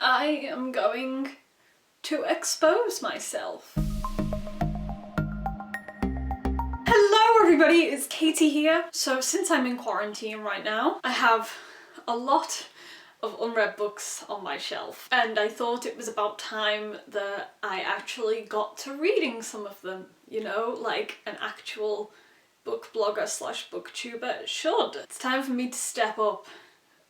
I am going to expose myself. Hello everybody, it's Katie here. So since I'm in quarantine right now, I have a lot of unread books on my shelf, and I thought it was about time that I actually got to reading some of them, you know, like an actual book blogger slash booktuber should. It's time for me to step up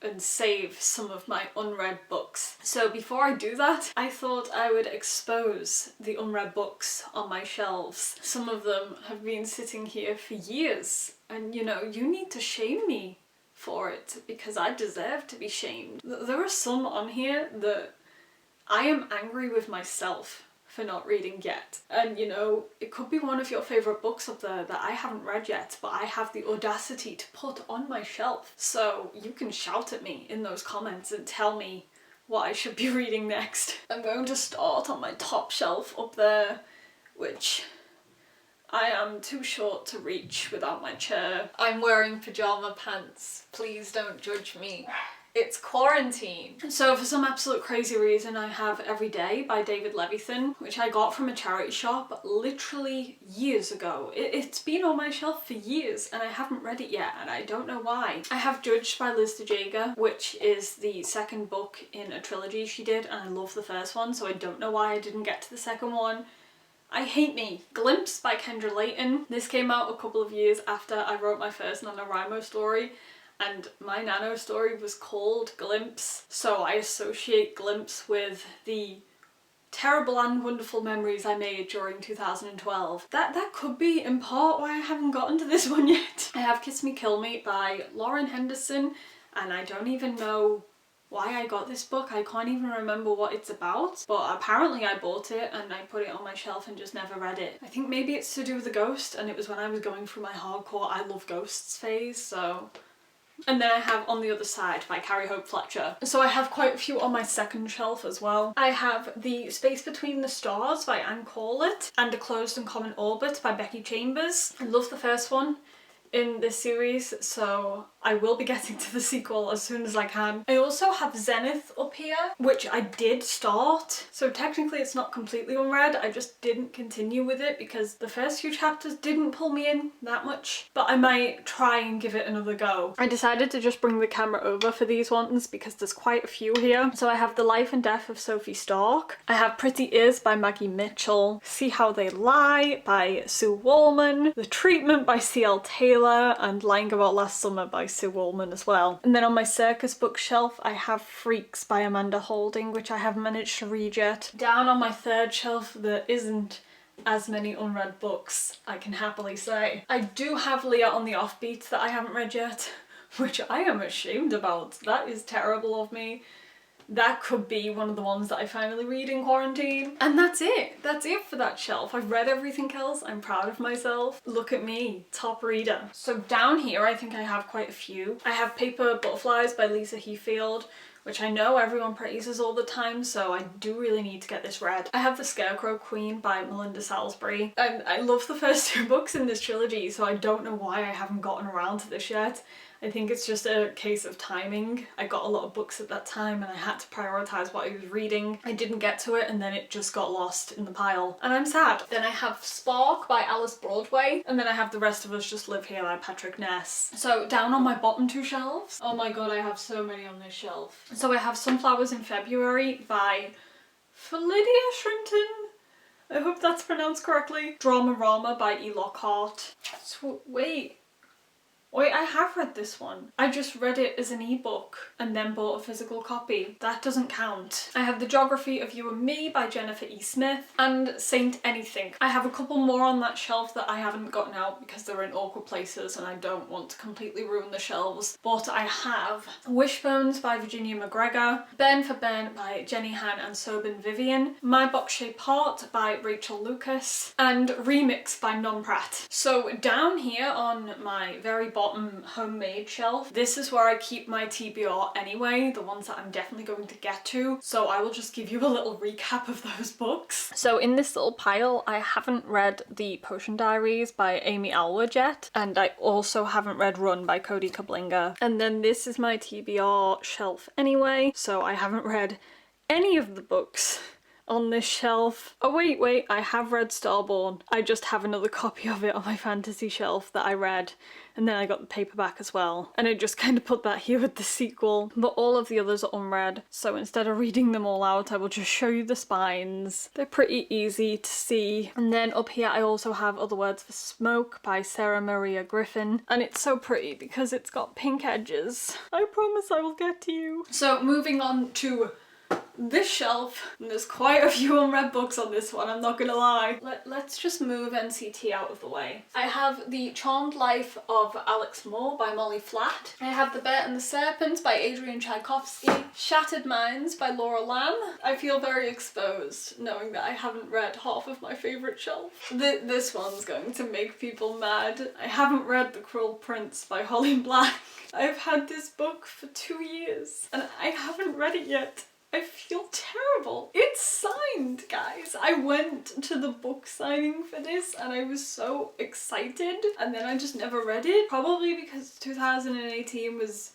and save some of my unread books. So before I do that, I thought I would expose the unread books on my shelves. Some of them have been sitting here for years, and you know, you need to shame me for it because I deserve to be shamed. There are some on here that I am angry with myself for not reading yet. And you know, it could be one of your favourite books up there that I haven't read yet, but I have the audacity to put on my shelf. So you can shout at me in those comments and tell me what I should be reading next. I'm going to start on my top shelf up there, which I am too short to reach without my chair. I'm wearing pyjama pants. Please don't judge me. It's quarantine. So for some absolute crazy reason, I have Every Day by David Levithan, which I got from a charity shop literally years ago. It's been on my shelf for years and I haven't read it yet, and I don't know why. I have Judged by Liz DeJager, which is the second book in a trilogy she did, and I love the first one, so I don't know why I didn't get to the second one. I Hate Me. Glimpse by Kendra Layton. This came out a couple of years after I wrote my first NaNoWriMo story, and my Nano story was called Glimpse, so I associate Glimpse with the terrible and wonderful memories I made during 2012. That could be in part why I haven't gotten to this one yet. I have Kiss Me Kill Me by Lauren Henderson, and I don't even know why I got this book. I can't even remember what it's about, but apparently I bought it and I put it on my shelf and just never read it. I think maybe it's to do with the ghost, and it was when I was going through my hardcore I love ghosts phase, so. And then I have On the Other Side by Carrie Hope Fletcher. So I have quite a few on my second shelf as well. I have The Space Between the Stars by Anne Corlett and A Closed and Common Orbit by Becky Chambers. I love the first one in this series, so I will be getting to the sequel as soon as I can. I also have Zenith up here, which I did start, so technically it's not completely unread. I just didn't continue with it because the first few chapters didn't pull me in that much, but I might try and give it another go. I decided to just bring the camera over for these ones because there's quite a few here. So I have The Life and Death of Sophie Stark. I have Pretty Ears by Maggie Mitchell. See How They Lie by Sue Wollman. The Treatment by C.L. Taylor, and Lying About Last Summer by Sue Wollman as well. And then on my circus bookshelf I have Freaks by Amanda Holding, which I haven't managed to read yet. Down on my third shelf there isn't as many unread books, I can happily say. I do have Leah on the Offbeat that I haven't read yet, which I am ashamed about. That is terrible of me. That could be one of the ones that I finally read in quarantine. And that's it. That's it for that shelf. I've read everything else. I'm proud of myself. Look at me, top reader. So down here I think I have quite a few. I have Paper Butterflies by Lisa Heathfield, which I know everyone praises all the time, so I do really need to get this read. I have The Scarecrow Queen by Melinda Salisbury. I love the first two books in this trilogy, so I don't know why I haven't gotten around to this yet. I think it's just a case of timing. I got a lot of books at that time and I had to prioritise what I was reading. I didn't get to it and then it just got lost in the pile, and I'm sad. Then I have Spark by Alice Broadway, and then I have The Rest of Us Just Live Here by Patrick Ness. So down on my bottom two shelves, oh my god, I have so many on this shelf. So I have Sunflowers in February by Lydia Shrimpton. I hope that's pronounced correctly. Dramarama by E. Lockhart. So wait, I have read this one. I just read it as an ebook and then bought a physical copy. That doesn't count. I have The Geography of You and Me by Jennifer E. Smith and Saint Anything. I have a couple more on that shelf that I haven't gotten out because they're in awkward places and I don't want to completely ruin the shelves. But I have Wishbones by Virginia McGregor, Burn for Burn by Jenny Han and Sobin Vivian, My Box Shaped Heart by Rachel Lucas, and Remix by Non Pratt. So down here on my very bottom homemade shelf, this is where I keep my TBR anyway, the ones that I'm definitely going to get to, so I will just give you a little recap of those books. So in this little pile I haven't read The Potion Diaries by Amy Alwood yet, and I also haven't read Run by Cody Kablinger. And then this is my TBR shelf anyway, so I haven't read any of the books on this shelf. Oh wait, I have read Starborn. I just have another copy of it on my fantasy shelf that I read, and then I got the paperback as well. And I just kind of put that here with the sequel, but all of the others are unread, so instead of reading them all out, I will just show you the spines. They're pretty easy to see. And then up here I also have Other Words for Smoke by Sarah Maria Griffin, and it's so pretty because it's got pink edges. I promise I will get to you. So moving on to this shelf, and there's quite a few unread books on this one, I'm not gonna lie. Let's just move NCT out of the way. I have The Charmed Life of Alex Moore by Molly Flatt. I have The Bear and the Serpent by Adrian Tchaikovsky. Shattered Minds by Laura Lamb. I feel very exposed knowing that I haven't read half of my favourite shelf. This one's going to make people mad. I haven't read The Cruel Prince by Holly Black. I've had this book for 2 years and I haven't read it yet. I feel terrible. It's signed, guys. I went to the book signing for this and I was so excited, and then I just never read it. Probably because 2018 was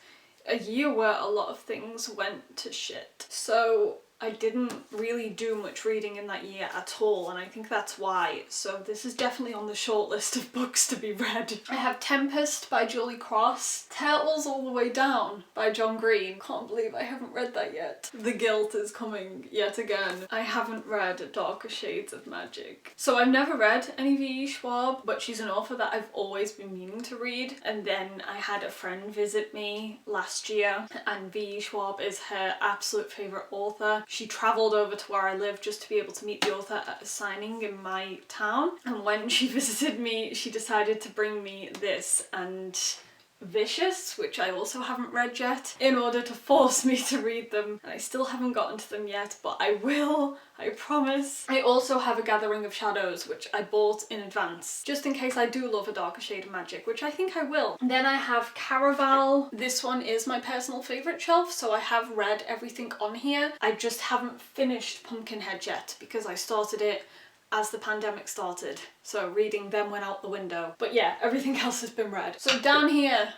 a year where a lot of things went to shit. So I didn't really do much reading in that year at all, and I think that's why. So this is definitely on the short list of books to be read. I have Tempest by Julie Cross, Turtles All the Way Down by John Green. Can't believe I haven't read that yet. The guilt is coming yet again. I haven't read Darker Shades of Magic. So I've never read any V.E. Schwab, but she's an author that I've always been meaning to read. And then I had a friend visit me last year, and V.E. Schwab is her absolute favourite author. She travelled over to where I live just to be able to meet the author at a signing in my town, and when she visited me she decided to bring me this and Vicious, which I also haven't read yet, in order to force me to read them, and I still haven't gotten to them yet, but I will, I promise. I also have A Gathering of Shadows, which I bought in advance, just in case I do love A Darker Shade of Magic, which I think I will. And then I have Caraval. This one is my personal favourite shelf, so I have read everything on here. I just haven't finished Pumpkinhead yet, because I started it as the pandemic started, so reading them went out the window. But yeah, everything else has been read. So down here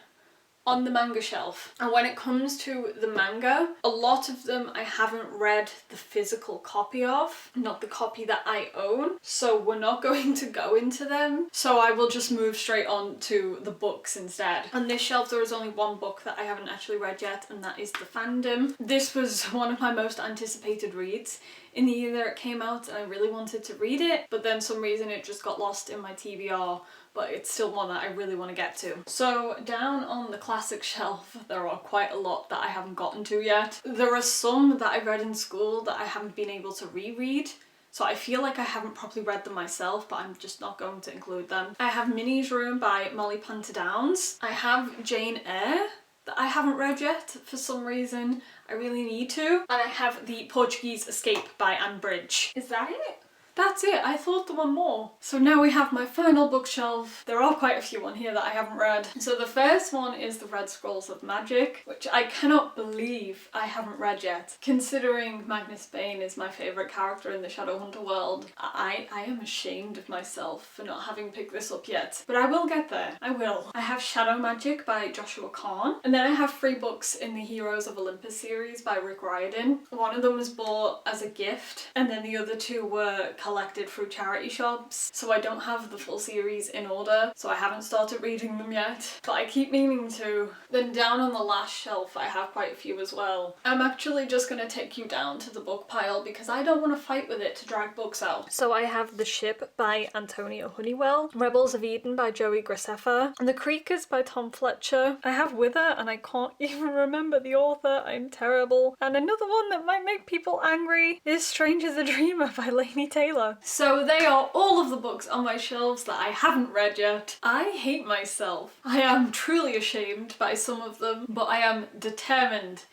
on the manga shelf, and when it comes to the manga, a lot of them I haven't read the physical copy of, not the copy that I own, so we're not going to go into them. So I will just move straight on to the books instead. On this shelf there is only one book that I haven't actually read yet, and that is The Fandom. This was one of my most anticipated reads in the year that it came out, and I really wanted to read it, but then some reason it just got lost in my TBR, but it's still one that I really want to get to. So down on the classic shelf there are quite a lot that I haven't gotten to yet. There are some that I read in school that I haven't been able to reread, so I feel like I haven't properly read them myself, but I'm just not going to include them. I have Minnie's Room by Molly Punter Downs. I have Jane Eyre that I haven't read yet for some reason. I really need to. And I have The Portuguese Escape by Anne Bridge. Is that it? That's it. I thought there were more. So now we have my final bookshelf. There are quite a few on here that I haven't read. So the first one is The Red Scrolls of Magic, which I cannot believe I haven't read yet. Considering Magnus Bane is my favourite character in the Shadowhunter world, I am ashamed of myself for not having picked this up yet. But I will get there. I will. I have Shadow Magic by Joshua Kahn. And then I have 3 books in the Heroes of Olympus series by Rick Riordan. One of them was bought as a gift, and then the other 2 were collected through charity shops, so I don't have the full series in order, so I haven't started reading them yet, but I keep meaning to. Then down on the last shelf I have quite a few as well. I'm actually just going to take you down to the book pile because I don't want to fight with it to drag books out. So I have The Ship by Antonio Honeywell, Rebels of Eden by Joey Graceffa, and The Creakers by Tom Fletcher. I have Wither and I can't even remember the author, I'm terrible. And another one that might make people angry is Stranger the Dreamer by Laini Taylor. So they are all of the books on my shelves that I haven't read yet. I hate myself. I am truly ashamed by some of them, but I am determined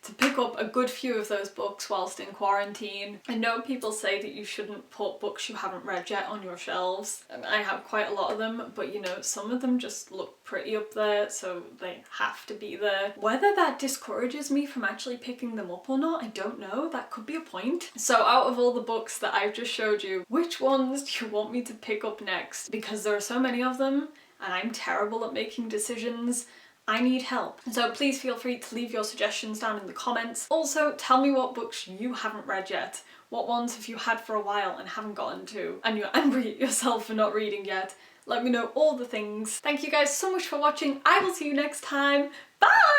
to pick up a good few of those books whilst in quarantine. I know people say that you shouldn't put books you haven't read yet on your shelves, and I have quite a lot of them, but you know, some of them just look pretty up there, so they have to be there. Whether that discourages me from actually picking them up or not, I don't know. That could be a point. So out of all the books that I've just showed you, which ones do you want me to pick up next? Because there are so many of them, and I'm terrible at making decisions. I need help. So please feel free to leave your suggestions down in the comments. Also, tell me what books you haven't read yet. What ones have you had for a while and haven't gotten to, and you're angry at yourself for not reading yet? Let me know all the things. Thank you guys so much for watching. I will see you next time. Bye!